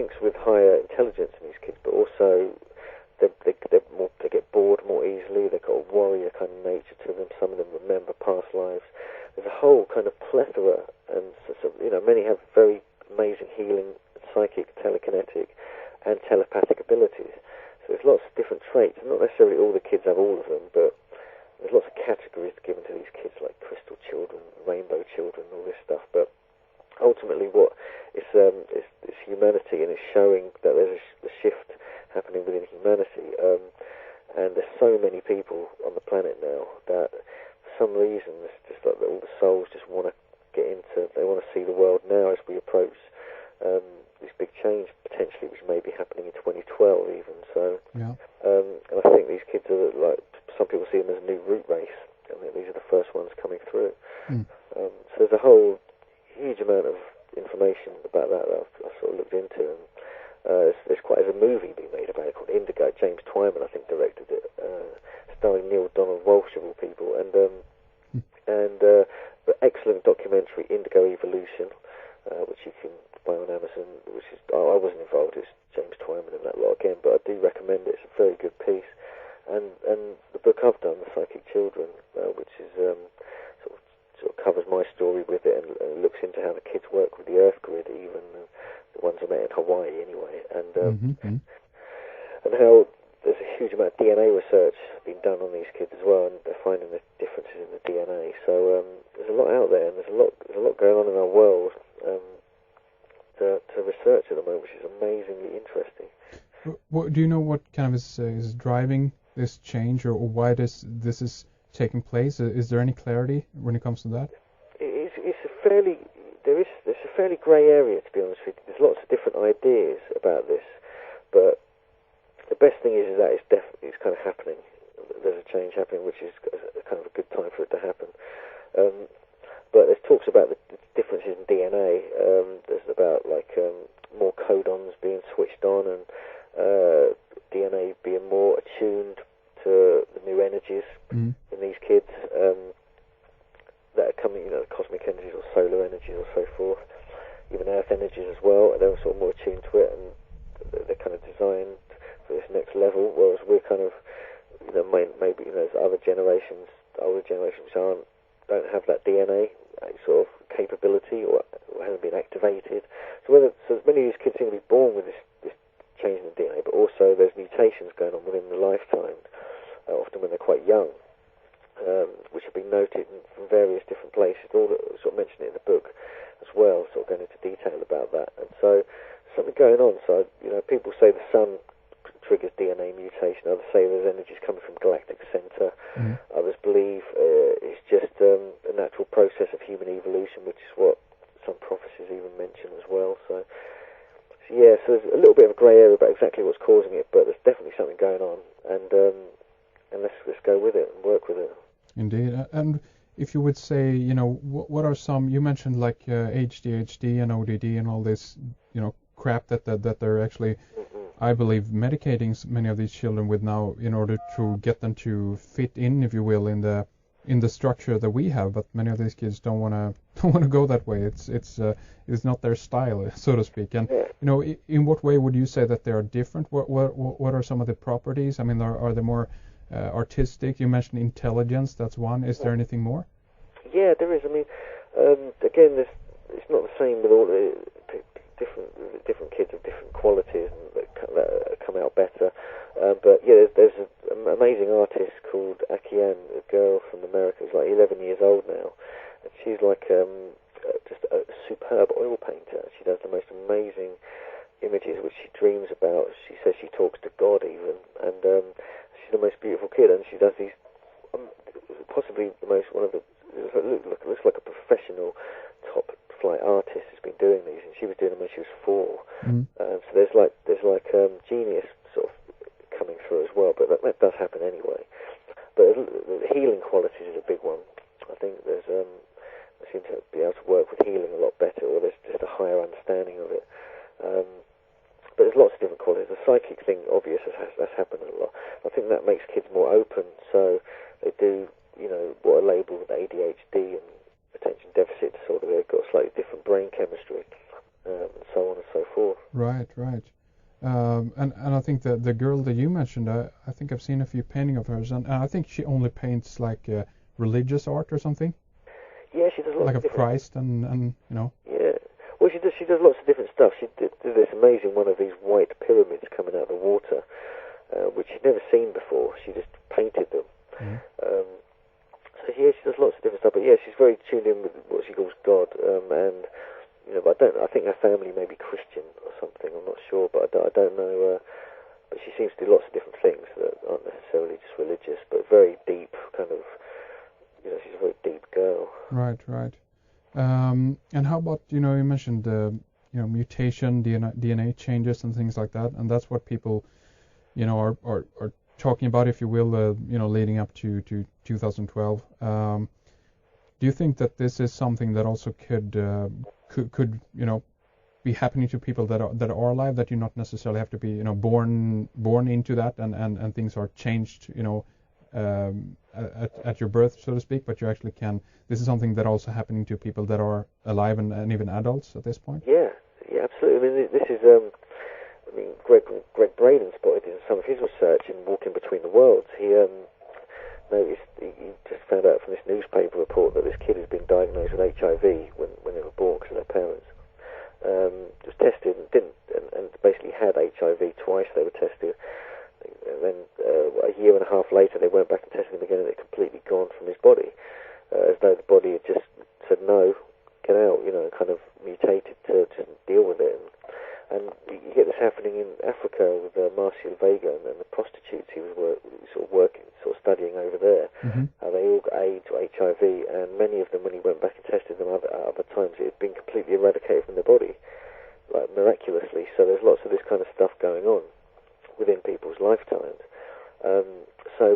links with higher intelligence in these kids, but also they get bored more easily. They've got a warrior kind of nature to them. Some of them remember past lives. There's a whole kind of plethora, and many have very amazing healing, psychic, telekinetic, and telepathic abilities. So there's lots of different traits. Not necessarily all the kids have all of them, but there's lots of categories given to these kids, like crystal children, rainbow children, all this stuff. But ultimately, what it's humanity, and it's showing that there's a shift happening within humanity. And there's so many people on the planet now that, for some reason, it's just like all the souls just want to get into. They want to see the world now as we approach this big change potentially, which may be happening in 2012 even. So, yeah. And I think these kids are like, some people see them as a new root race. I think these are the first ones coming through. So there's a whole huge amount of information about that I've sort of looked into, and there's quite a movie being made about it called Indigo. James Twyman, I think, directed it, starring Neil Donald Walsh of all people, and the excellent documentary Indigo Evolution, which you can buy on Amazon. Which is, I wasn't involved. It's James Twyman and that lot again, but I do recommend it. It's a very good piece. And the book I've done, The Psychic Children, which is sort of covers my story with it, and looks into how the kids work with the Earth grid, even the ones I met in Hawaii anyway, and how there's a huge amount of DNA research being done on these kids as well, and they're finding the differences in the DNA. So there's a lot out there, and there's a lot going on in our world to research at the moment, which is amazingly interesting. Do you know what kind of is driving this change, or why this is taking place? Is there any clarity when it comes to that? There's a fairly grey area, to be honest with you. There's lots of different ideas about this, but the best thing is that it's kind of happening. There's a change happening, which is kind of a good time for it to happen. But there's talks about the differences in DNA. There's about more codons being switched on, and DNA being more attuned to the new energies in these kids that are coming, the cosmic energies or solar energies or so forth, even earth energies as well. They're sort of more attuned to it, and they're kind of designed for this next level, whereas we're kind of, maybe there's older generations which don't have that DNA sort of capability, or hasn't been activated. So many of these kids seem to be born with this change in the DNA, but also there's mutations going on within the lifetime, often when they're quite young, which have been noted from various different places. All that sort of mentioned it in the book as well, sort of going into detail about that. And so something going on. So people say the sun triggers DNA mutation. Others say there's energies coming from galactic center. Others believe it's just a natural process of human evolution, which is what some prophecies even mention as well. So there's a little bit of a grey area about exactly what's causing it, but there's definitely something going on, and let's go with it and work with it. Indeed. And if you would say, what are some, you mentioned like ADHD and ODD and all this, crap that they're actually, I believe, medicating many of these children with now in order to get them to fit in, if you will, in the structure that we have. But many of these kids don't want to go that way. It's not their style, so to speak. And in what way would you say that they are different? What are some of the properties? I mean, are they more artistic? You mentioned intelligence. That's one. Is there anything more? Yeah, there is. I mean, again, it's not the same with all the different kids of different qualities that come out better. But there's an amazing artist called Akian, a girl from America who's like 11 years old now, and she's like just a superb oil painter. She does the most amazing images which she dreams about. She says she talks to God even, and she's the most beautiful kid, and she does these possibly looks like a professional top flight artist has been doing these, and she was doing them when she was 4. So there's genius sort of coming through as well, but that does happen anyway. But the healing qualities is a big one. I think they seem to be able to work with healing a lot better, or there's just a higher understanding of it. But there's lots of different qualities. The psychic thing, obvious, that's happened a lot. I think that makes kids more open, so they do, what are labelled ADHD and attention deficit disorder. They've got slightly different brain chemistry, and so on and so forth. Right, right. And I think that the girl that you mentioned, I think I've seen a few paintings of hers, and I think she only paints like religious art or something. Yeah, she does lots like of of Christ and you know. Yeah. Well, she does lots of different stuff. She did this amazing one of these white pyramids coming out of the water, which she'd never seen before. She just painted them. Mm. So yeah, she does lots of different stuff. But yeah, she's very tuned in with what she calls God, and but I think her family may be Christian or something. I'm not sure, but I don't know. But she seems to do lots of different things that aren't necessarily just religious, but very deep kind of. She's a very deep girl. Right, right. And how about, you mentioned mutation, DNA changes and things like that, and that's what people, are talking about, if you will, leading up to 2012. Do you think that this is something that also could be happening to people that are alive, that you not necessarily have to be, born into that, and things are changed, at your birth, so to speak, but you actually can. This is something that also happening to people that are alive and even adults at this point. Yeah, absolutely. I mean, this is. Greg Braden spotted in some of his research in Walking Between the Worlds. He noticed. He just found out from this newspaper report that this kid has been diagnosed with HIV when they were born because of their parents. Was tested and basically had HIV twice. They were tested. And then a year and a half later, they went back and tested him again, and it completely gone from his body, as though the body had just said no, get out, and kind of mutated to just deal with it. And you get this happening in Africa with Marcial Vega and the prostitutes he was studying over there. Mm-hmm. How they all got AIDS or HIV, and many of them, when he went back and tested them other times, it had been completely eradicated from their body, like miraculously. So there's lots of this kind of stuff going on within people's lifetimes.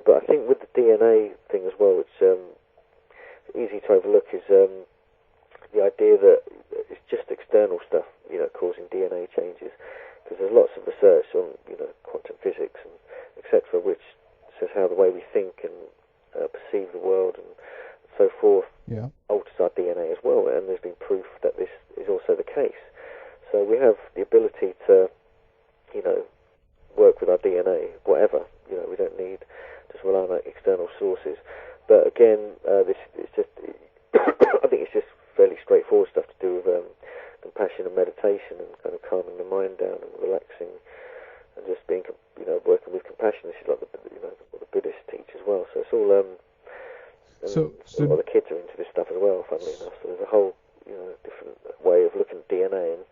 But I think with the DNA thing as well, it's easy to overlook, is the idea that it's just external stuff, causing DNA changes. Because there's lots of research on, quantum physics and etc., which says how the way we think and perceive the world and so forth alters our DNA as well. And there's been proof that this is also the case. So we have the ability to, work with our DNA, whatever. We don't need to rely on external sources. But again, this is just. I think it's just fairly straightforward stuff to do with compassion and meditation and kind of calming the mind down and relaxing and just being, working with compassion. This is like what the Buddhists teach as well. So it's all. So a lot of the kids are into this stuff as well, funnily enough. So there's a whole, different way of looking at DNA and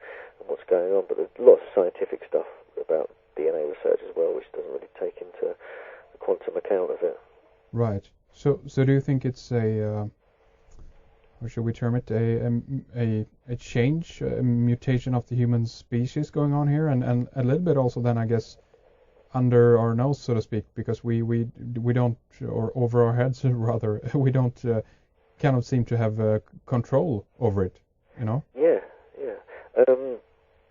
what's going on. But there's lots of scientific stuff about DNA research as well, which doesn't really take into the quantum account of it. Right. So do you think it's a, or should we term it a change, a mutation of the human species going on here, and a little bit also then, I guess, under our nose, so to speak, because we don't, or over our heads rather, we don't kind of seem to have control over it, Yeah.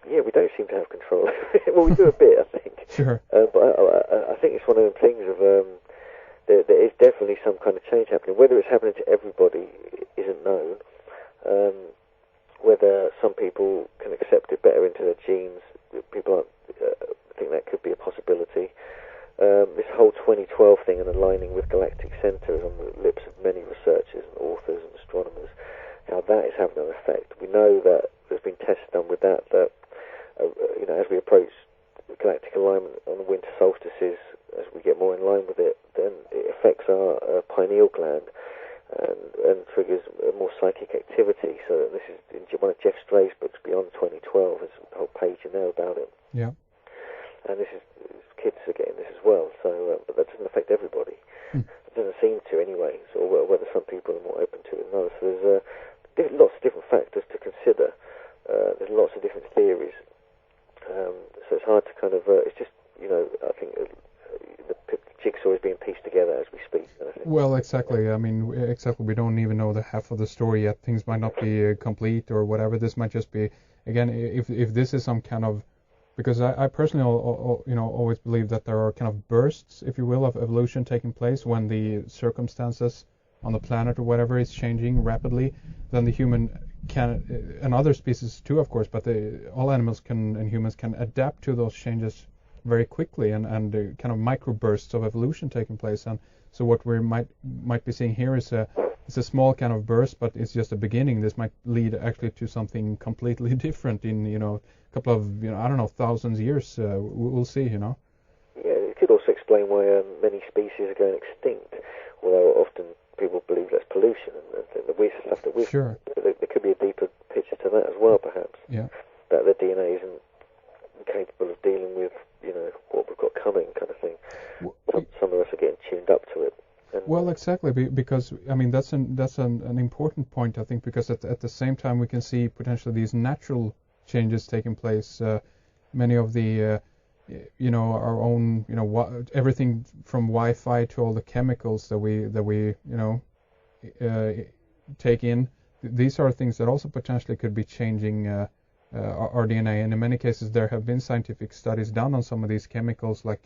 Yeah, we don't seem to have control. Well, we do a bit, I think. Sure. But I think it's one of the things of there is definitely some kind of change happening. Whether it's happening to everybody isn't known. Whether some people can accept it better into their genes, people aren't. I think that could be a possibility. This whole 2012 thing and aligning with galactic centers on the lips of many researchers and authors and astronomers, how that is having an effect. We know that there's been tests done with that as we approach galactic alignment on the winter solstices, as we get more in line with it, then it affects our pineal gland and triggers more psychic activity. So this is in one of Jeff Stray's books, Beyond 2012. There's a whole page in there about it. Yeah. And kids are getting this as well. So, but that doesn't affect everybody. It doesn't seem to anyway. So whether some people are more open to it than others. So there's lots of different factors to consider. There's lots of different theories. So it's hard to kind of. It's just I think the jigsaw is being pieced together as we speak. Well, exactly. I mean, exactly. We don't even know the half of the story yet. Things might not be complete or whatever. This might just be, again, if this is some kind of, because I personally, always believe that there are kind of bursts, if you will, of evolution taking place when the circumstances on the planet or whatever is changing rapidly, then the human can, and other species too, of course, but all animals can and humans can adapt to those changes very quickly, and kind of microbursts of evolution taking place. And so what we might be seeing here is a small kind of burst, but it's just a beginning. This might lead actually to something completely different in a couple of I don't know, thousands of years. We'll see. Yeah, it could also explain why many species are going extinct, although often people believe that's pollution and the weird stuff that we've. Sure. There could be a deeper picture to that as well, perhaps. Yeah. That the DNA isn't capable of dealing with what we've got coming, kind of thing. Some of us are getting tuned up to it. Well, exactly, because I mean that's an important point, I think, because at the same time we can see potentially these natural changes taking place. Many of the our own everything from Wi-Fi to all the chemicals that we take in. These are things that also potentially could be changing our DNA, and in many cases there have been scientific studies done on some of these chemicals, like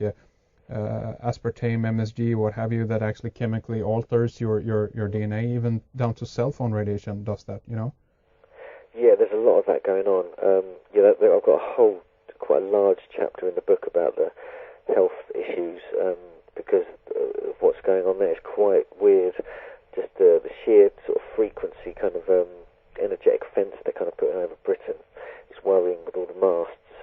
aspartame, MSG, what have you, that actually chemically alters your DNA, even down to cell phone radiation does that, Yeah, there's a lot of that going on. I've got quite a large chapter in the book about the health issues, because of what's going on there is quite weird. Just the sheer sort of frequency, kind of energetic fence they're kind of putting over Britain is worrying, with all the masts,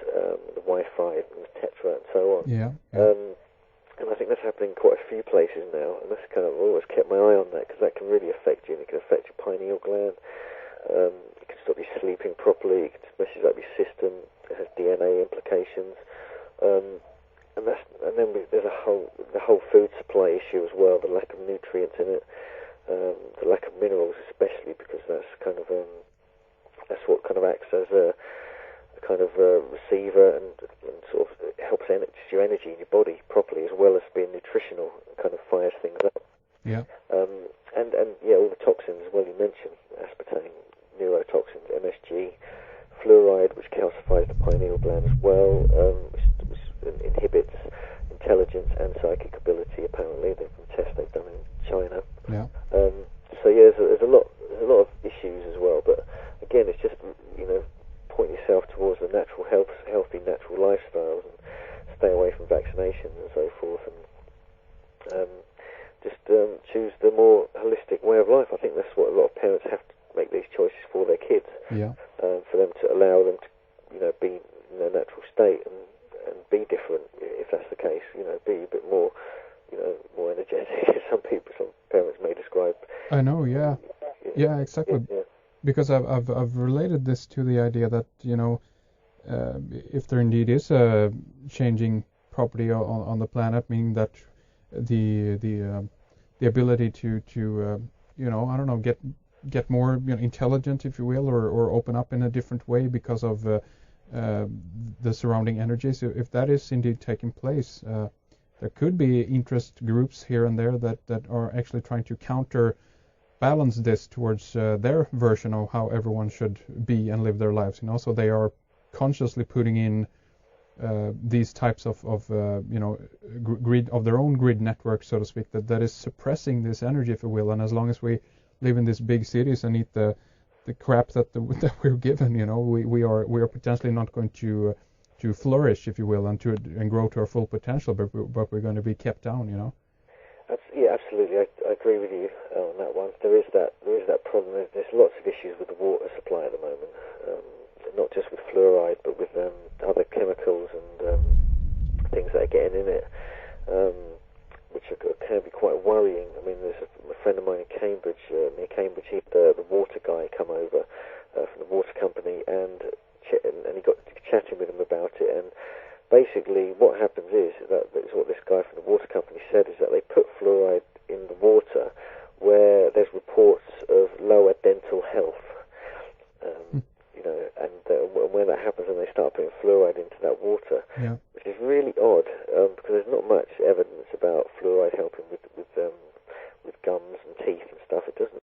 the Wi-Fi, and the Tetra, and so on. Yeah. And I think that's happening in quite a few places now, and that's kind of always kept my eye on that, because that can really affect you, and it can affect your pineal gland. It can stop you sleeping properly. It can messes up your system. It has DNA implications, and then there's the whole food supply issue as well. The lack of nutrients in it, the lack of minerals, especially, because that's that's what kind of acts as a kind of receiver and sort of helps your energy in your body properly, as well as being nutritional, and kind of fires things up. Yeah. And all the toxins as well. You mentioned aspartame, neurotoxins, MSG, fluoride, which calcifies the pineal gland as well, which inhibits intelligence and psychic ability. Apparently, there's been tests they've done in China. Yeah. So yeah, there's a lot of issues as well. But again, it's just point yourself towards the natural healthy natural lifestyles, and stay away from vaccinations and so forth, and just choose the more holistic way of life. I think that's what a lot of parents have to make these choices for their kids. Yeah. For them to allow them to be in their natural state and be different, if that's the case. Be a bit more more energetic, as some parents may describe. I know. Yeah. Yeah. Exactly. Yeah. Because I've related this to the idea that if there indeed is a changing property on the planet, meaning that the ability to I don't know, get more intelligent, if you will, or open up in a different way because of the surrounding energies. If that is indeed taking place, there could be interest groups here and there that are actually trying to counterbalance this towards their version of how everyone should be and live their lives. So they are consciously putting in these types of grid of their own grid network, so to speak, that is suppressing this energy, if you will. And as long as we live in these big cities and eat the crap that we're given, we are potentially not going to flourish, if you will, and grow to our full potential, but we're going to be kept down. Yeah, absolutely. I agree with you on that one. There is that problem. There's lots of issues with the water supply at the moment, not just with fluoride, but with other chemicals and things that are getting in it, which can be quite worrying. I mean, there's a friend of mine in Cambridge, near Cambridge. He had the water guy come over from the water company, and he got chatting with him about it. And basically, what happens is that's what this guy from the water company said, is that they put fluoride in the water where there's reports of lower dental health. And when that happens, and they start putting fluoride into that water, yeah. which is really odd, because there's not much evidence about fluoride helping with